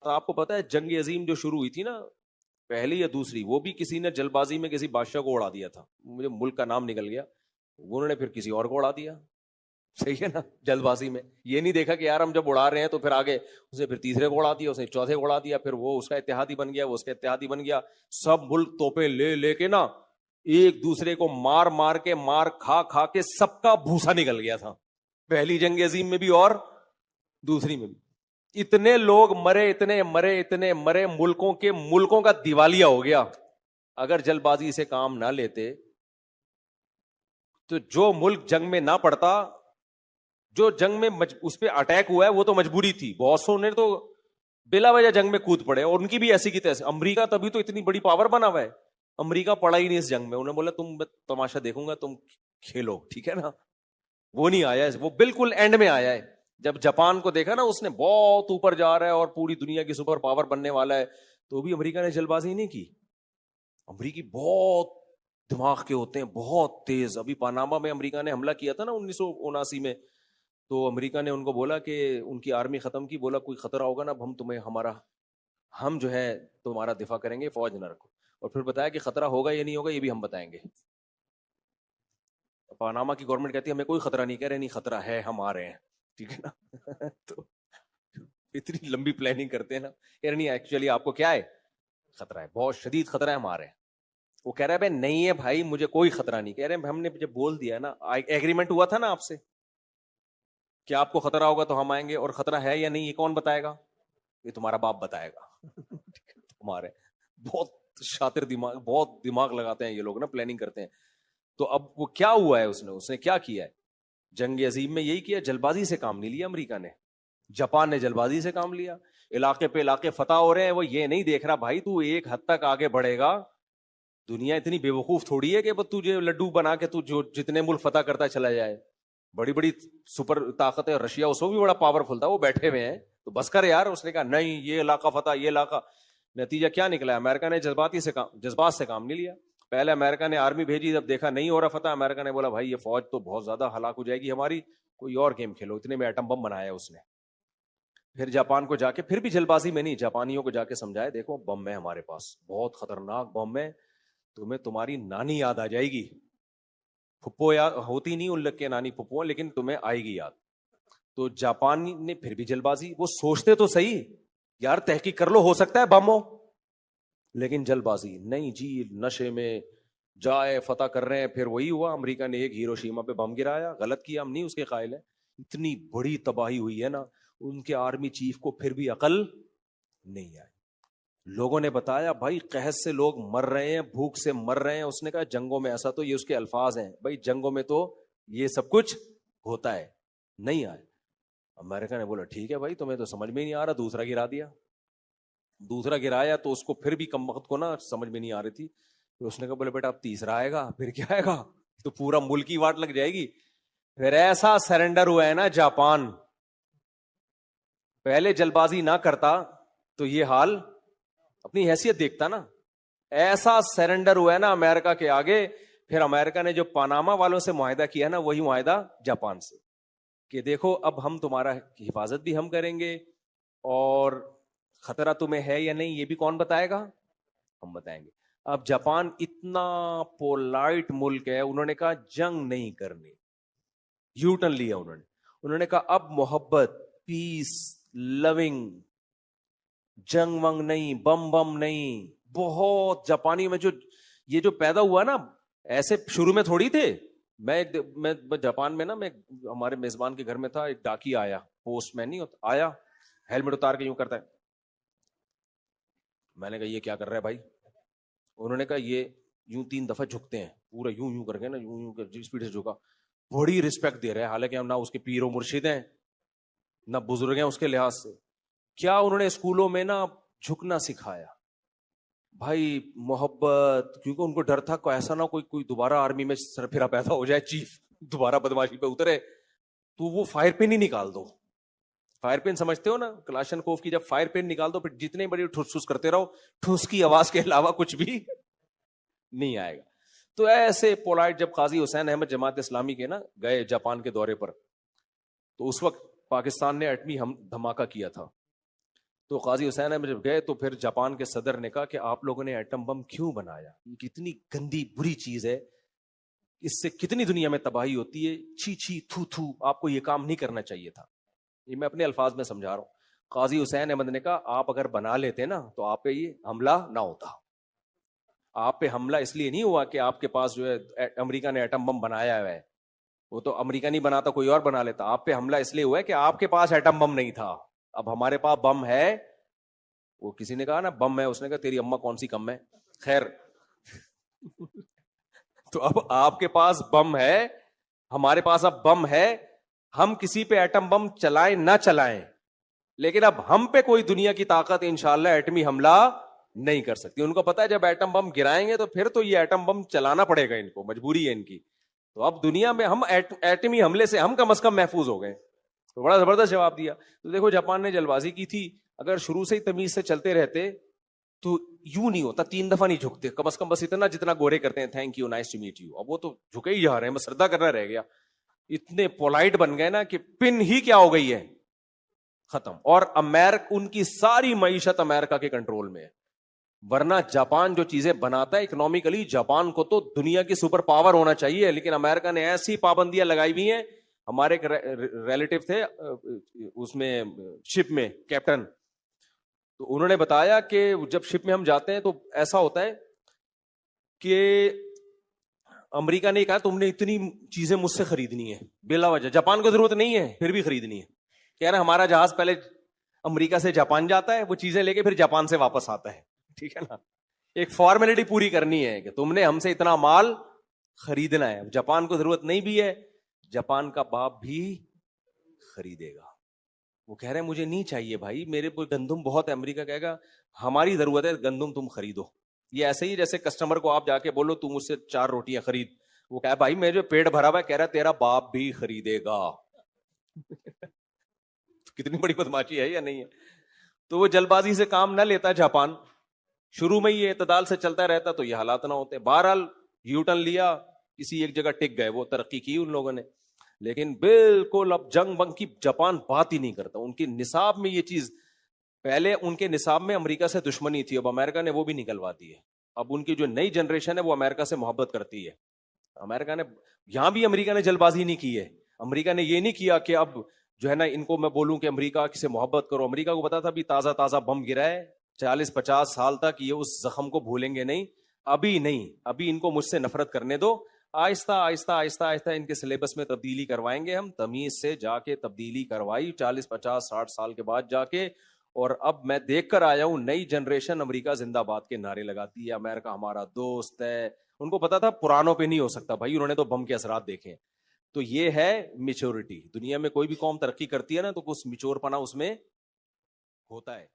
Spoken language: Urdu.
آپ کو پتا ہے جنگ عظیم جو شروع ہوئی تھی نا، پہلی یا دوسری، وہ بھی کسی نے جلد بازی میں کسی بادشاہ کو اڑا دیا تھا، مجھے ملک کا نام نکل گیا، انہوں نے پھر کسی اور کو اڑا دیا. صحیح ہے نا، جلد بازی میں یہ نہیں دیکھا کہ یار ہم جب اڑا رہے ہیں تو پھر آگے اسے پھر تیسرے کو اڑا دیا، اسے چوتھے کو اڑا دیا، پھر وہ اس کا اتحادی بن گیا، وہ اس کا اتحادی بن گیا. سب ملک توپے لے لے کے نا ایک دوسرے کو مار مار کے، مار کھا کھا کے سب کا بھوسا نکل گیا تھا، پہلی جنگ عظیم میں بھی اور دوسری میں بھی. اتنے لوگ مرے، اتنے مرے، ملکوں کا دیوالیہ ہو گیا. اگر جلد بازی سے کام نہ لیتے تو جو ملک جنگ میں نہ پڑتا، جو جنگ میں اس پہ اٹیک ہوا ہے وہ تو مجبوری تھی، بہت سو نے تو بلا وجہ جنگ میں کود پڑے، اور ان کی بھی ایسی کی تیسے. امریکہ تبھی تو اتنی بڑی پاور بنا ہوا ہے، امریکہ پڑا ہی نہیں اس جنگ میں. انہوں نے بولا تم تماشا دیکھوں گا، تم کھیلو، ٹھیک ہے نا. وہ نہیں آیا ہے، وہ بالکل اینڈ میں آیا ہے. جب جاپان کو دیکھا نا اس نے بہت اوپر جا رہا ہے اور پوری دنیا کی سپر پاور بننے والا ہے، تو بھی امریکہ نے جلد بازی نہیں کی. امریکی بہت دماغ کے ہوتے ہیں، بہت تیز. ابھی پاناما میں امریکہ نے حملہ کیا تھا نا 1979 میں، تو امریکہ نے ان کو بولا کہ ان کی آرمی ختم کی، بولا کوئی خطرہ ہوگا نا ہم تمہیں ہم جو ہے تمہارا دفاع کریں گے، فوج نہ رکھو. اور پھر بتایا کہ خطرہ ہوگا یا نہیں ہوگا یہ بھی ہم بتائیں گے. پاناما کی گورنمنٹ کہتی ہے ہمیں کوئی خطرہ نہیں، کہہ رہے نہیں خطرہ ہے، ہم آ رہے ہیں، ٹھیک ہے نا. تو اتنی لمبی پلاننگ کرتے ہیں نا، کہہ رہے نہیں ایکچولی آپ کو کیا ہے، خطرہ ہے، بہت شدید خطرہ ہے، ہم آ رہے ہیں. وہ کہہ رہا ہے بھائی نہیں ہے بھائی مجھے کوئی خطرہ نہیں. کہہ رہے ہیں ہم نے جب بول دیا نا، ایگریمنٹ ہوا تھا نا آپ سے کہ آپ کو خطرہ ہوگا تو ہم آئیں گے، اور خطرہ ہے یا نہیں یہ کون بتائے گا؟ یہ تمہارا باپ بتائے گا. تمہارے بہت شاطر دماغ، بہت دماغ لگاتے ہیں یہ لوگ نا، پلاننگ کرتے ہیں. تو اب وہ کیا ہوا ہے، اس نے کیا کیا ہے جنگ عظیم میں؟ یہی کیا، جلد بازی سے کام نہیں لیا امریکہ نے. جاپان نے جلد بازی سے کام لیا، علاقے پہ علاقے فتح ہو رہے ہیں. وہ یہ نہیں دیکھ رہا بھائی تو ایک حد تک آگے بڑھے گا، دنیا اتنی بے وقوف تھوڑی ہے کہ تجھے لڈو بنا کے تو جو جتنے ملک فتح کرتا چلا جائے. بڑی بڑی سپر طاقتیں، رشیا اس کو بھی بڑا پاورفل تھا، وہ بیٹھے ہوئے ہیں تو بس کر یار. اس نے کہا نہیں یہ علاقہ فتح، یہ علاقہ. نتیجہ کیا نکلا؟ امریکہ نے جذبات سے کام نہیں لیا. پہلے امریکہ نے آرمی بھیجی، جب دیکھا نہیں ہو رہا فتح، امریکہ نے بولا بھائی یہ فوج تو بہت زیادہ ہلاک ہو جائے گی ہماری، کوئی اور گیم کھیلو. اتنے میں ایٹم بم بنایا اس نے. پھر جاپان کو جا کے، پھر بھی جلد بازی میں نہیں، جاپانیوں کو جا کے سمجھایا دیکھو بم ہے ہمارے پاس، بہت خطرناک بم ہے، تمہیں تمہاری نانی یاد آ جائے گی. پھپھو یاد ہوتی نہیں ان لوگ کے نانی پھپھو، لیکن تمہیں آئے گی یاد. تو جاپان نے پھر بھی جلد بازی، وہ سوچتے تو صحیح یار تحقیق کر لو ہو سکتا ہے بم ہو، لیکن جلد بازی نہیں جی، نشے میں جائے فتح کر رہے ہیں. پھر وہی ہوا، امریکہ نے ایک ہیروشیما پہ بم گرایا، غلط کیا، ہم نہیں اس کے قائل ہیں. اتنی بڑی تباہی ہوئی ہے نا، ان کے آرمی چیف کو پھر بھی عقل نہیں آئی. لوگوں نے بتایا بھائی قحط سے لوگ مر رہے ہیں، بھوک سے مر رہے ہیں. اس نے کہا جنگوں میں ایسا، تو یہ اس کے الفاظ ہیں بھائی جنگوں میں تو یہ سب کچھ ہوتا ہے، نہیں آئے. امریکہ نے بولا ٹھیک ہے بھائی تمہیں تو سمجھ میں نہیں آ رہا، دوسرا گرا دیا. دوسرا گرایا تو اس کو پھر بھی کم وقت کو نا سمجھ میں نہیں آ رہی تھی. پھر اس نے کہا بولے بیٹا اب تیسرا آئے گا، پھر کیا آئے گا، تو پورا ملک کی واٹ لگ جائے گی. پھر ایسا سرنڈر ہوا ہے نا جاپان، پہلے جلد بازی نہ کرتا تو یہ حال، اپنی حیثیت دیکھتا نا. ایسا سرنڈر ہوا ہے نا امریکہ کے آگے. پھر امریکہ نے جو پاناما والوں سے معاہدہ کیا نا، وہی معاہدہ جاپان سے، کہ دیکھو اب ہم تمہارا حفاظت بھی ہم کریں گے، اور خطرہ تمہیں ہے یا نہیں یہ بھی کون بتائے گا، ہم بتائیں گے. اب جاپان اتنا پولائٹ ملک ہے، انہوں نے کہا جنگ نہیں کرنی، یو ٹرن لیا انہوں نے کہا اب محبت، پیس، لونگ، جنگ ونگ نہیں، بم بم نہیں. بہت جاپانی میں جو یہ جو پیدا ہوا نا، ایسے شروع میں تھوڑی تھے. میں جاپان میں نا، میں ہمارے میزبان کے گھر میں تھا، ایک ڈاکی آیا، پوسٹ مین نہیں ہوتا، آیا ہیلمٹ اتار کے یوں کرتا ہے. میں نے کہا یہ کیا کر رہا ہے بھائی؟ انہوں نے کہا یہ یوں 3 دفعہ جھکتے ہیں، پورا یوں یوں کر کے نا، یوں یوں کر اسپیڈ سے جھکا. بڑی رسپیکٹ دے رہے ہیں، حالانکہ ہم نہ اس کے پیر و مرشد ہیں نہ بزرگ ہیں اس کے لحاظ سے. کیا انہوں نے اسکولوں میں نا جھکنا سکھایا بھائی، محبت، کیونکہ ان کو ڈر تھا کہ ایسا نہ کوئی دوبارہ آرمی میں سرفرا پیدا ہو جائے، چیف دوبارہ بدماشی پہ اترے تو وہ فائر پن ہی نکال دو. فائر پن سمجھتے ہو نا، کلاشن کوف کی جب فائر پن نکال دو پھر جتنے بڑی ٹھوس ٹھوس کرتے رہو، ٹھوس کی آواز کے علاوہ کچھ بھی نہیں آئے گا. تو ایسے پولائٹ جب قاضی حسین احمد جماعت اسلامی کے نا گئے جاپان کے دورے پر، تو اس وقت پاکستان نے ایٹمی دھماکہ کیا تھا. تو قاضی حسین احمد جب گئے تو پھر جاپان کے صدر نے کہا کہ آپ لوگوں نے ایٹم بم کیوں بنایا؟ یہ کتنی گندی بری چیز ہے، اس سے کتنی دنیا میں تباہی ہوتی ہے، چھی چھی تھو تھو، آپ کو یہ کام نہیں کرنا چاہیے تھا. یہ میں اپنے الفاظ میں سمجھا رہا ہوں. قاضی حسین احمد نے کہا آپ اگر بنا لیتے نا تو آپ پہ یہ حملہ نہ ہوتا. آپ پہ حملہ اس لیے نہیں ہوا کہ آپ کے پاس جو ہے امریکہ نے ایٹم بم بنایا ہے، وہ تو امریکہ نہیں بناتا، کوئی اور بنا لیتا. آپ پہ حملہ اس لیے ہوا ہے کہ آپ کے پاس ایٹم بم نہیں تھا. اب ہمارے پاس بم ہے. وہ کسی نے کہا نا بم ہے، اس نے کہا تیری اماں کون سی کم ہے. خیر تو اب آپ کے پاس بم ہے، ہمارے پاس اب بم ہے. ہم کسی پہ ایٹم بم چلائیں نہ چلائیں، لیکن اب ہم پہ کوئی دنیا کی طاقت انشاءاللہ ایٹمی حملہ نہیں کر سکتی. ان کو پتا ہے جب ایٹم بم گرائیں گے تو پھر تو یہ ایٹم بم چلانا پڑے گا، ان کو مجبوری ہے ان کی. تو اب دنیا میں ہم ایٹمی حملے سے ہم کم از کم محفوظ ہو گئے. تو بڑا زبردست جواب دیا. تو دیکھو جاپان نے جلد بازی کی تھی، اگر شروع سے ہی تمیز سے چلتے رہتے تو یوں نہیں ہوتا، 3 دفعہ نہیں جھکتے، کم از کم بس اتنا جتنا گورے کرتے ہیں thank you nice to meet you. اب وہ تو جھکے ہی جا رہے ہیں، بس سردا کرنا رہ گیا. اتنے پولائٹ بن گئے نا کہ پن ہی کیا ہو گئی ہے، ختم. اور ان کی ساری معیشت امریکہ کے کنٹرول میں ہے. ورنہ جاپان جو چیزیں بناتا ہے اکنامکلی، جاپان کو تو دنیا کی سپر پاور ہونا چاہیے، لیکن امریکہ نے ایسی پابندیاں لگائی ہوئی ہیں. ہمارے ایک ریلیٹو تھے اس میں شپ میں کیپٹن، تو انہوں نے بتایا کہ جب شپ میں ہم جاتے ہیں تو ایسا ہوتا ہے کہ امریکہ نے کہا تم نے اتنی چیزیں مجھ سے خریدنی ہے بلا وجہ، جاپان کو ضرورت نہیں ہے پھر بھی خریدنی ہے. کہہ رہا ہمارا جہاز پہلے امریکہ سے جاپان جاتا ہے، وہ چیزیں لے کے پھر جاپان سے واپس آتا ہے. ٹھیک ہے نا، ایک فارمیلٹی پوری کرنی ہے کہ تم نے ہم سے اتنا مال خریدنا ہے. جاپان کو ضرورت نہیں بھی ہے، جاپان کا باپ بھی خریدے گا. وہ کہہ رہے ہیں مجھے نہیں چاہیے بھائی، میرے کو گندم بہت ہے. امریکہ کہے گا ہماری ضرورت ہے گندم، تم خریدو. یہ ایسے ہی جیسے کسٹمر کو آپ جا کے بولو تم مجھ سے 4 روٹیاں خرید، وہ کہا بھائی میں جو پیٹ بھرا ہوا ہے، کہہ رہا تیرا باپ بھی خریدے گا. کتنی بڑی بدماشی ہے یا نہیں ہے. تو وہ جلد بازی سے کام نہ لیتا جاپان، شروع میں یہ اعتدال سے چلتا رہتا تو یہ حالات نہ ہوتے. بہرحال یو ٹرن لیا، کسی ایک جگہ ٹک گئے، وہ ترقی کی ان لوگوں نے. لیکن بالکل اب جنگ بنگ کی جاپان بات ہی نہیں کرتا. ان کے نصاب میں یہ چیز، پہلے ان کے نصاب میں امریکہ سے دشمنی تھی، اب امریکہ نے وہ بھی نکلوا دی ہے. اب ان کی جو نئی جنریشن ہے وہ امریکہ سے محبت کرتی ہے. امریکہ نے یہاں بھی امریکہ نے جلد بازی نہیں کی ہے. امریکہ نے یہ نہیں کیا کہ اب جو ہے نا ان کو میں بولوں کہ امریکہ سے محبت کرو. امریکہ کو پتا تھا بھی تازہ تازہ بم گرا ہے، 40-50 سال تک یہ اس زخم کو بھولیں گے نہیں. ابھی نہیں، ابھی ان کو مجھ سے نفرت کرنے دو. آہستہ آہستہ آہستہ آہستہ ان کے سلیبس میں تبدیلی کروائیں گے ہم. تمیز سے جا کے تبدیلی کروائی 40-50-60 سال کے بعد جا کے. اور اب میں دیکھ کر آیا ہوں نئی جنریشن امریکہ زندہ باد کے نعرے لگاتی ہے، امریکہ ہمارا دوست ہے. ان کو پتا تھا پرانوں پہ نہیں ہو سکتا بھائی، انہوں نے تو بم کے اثرات دیکھے. تو یہ ہے میچورٹی. دنیا میں کوئی بھی قوم ترقی کرتی ہے نا تو کچھ میچور پنا اس میں ہوتا ہے.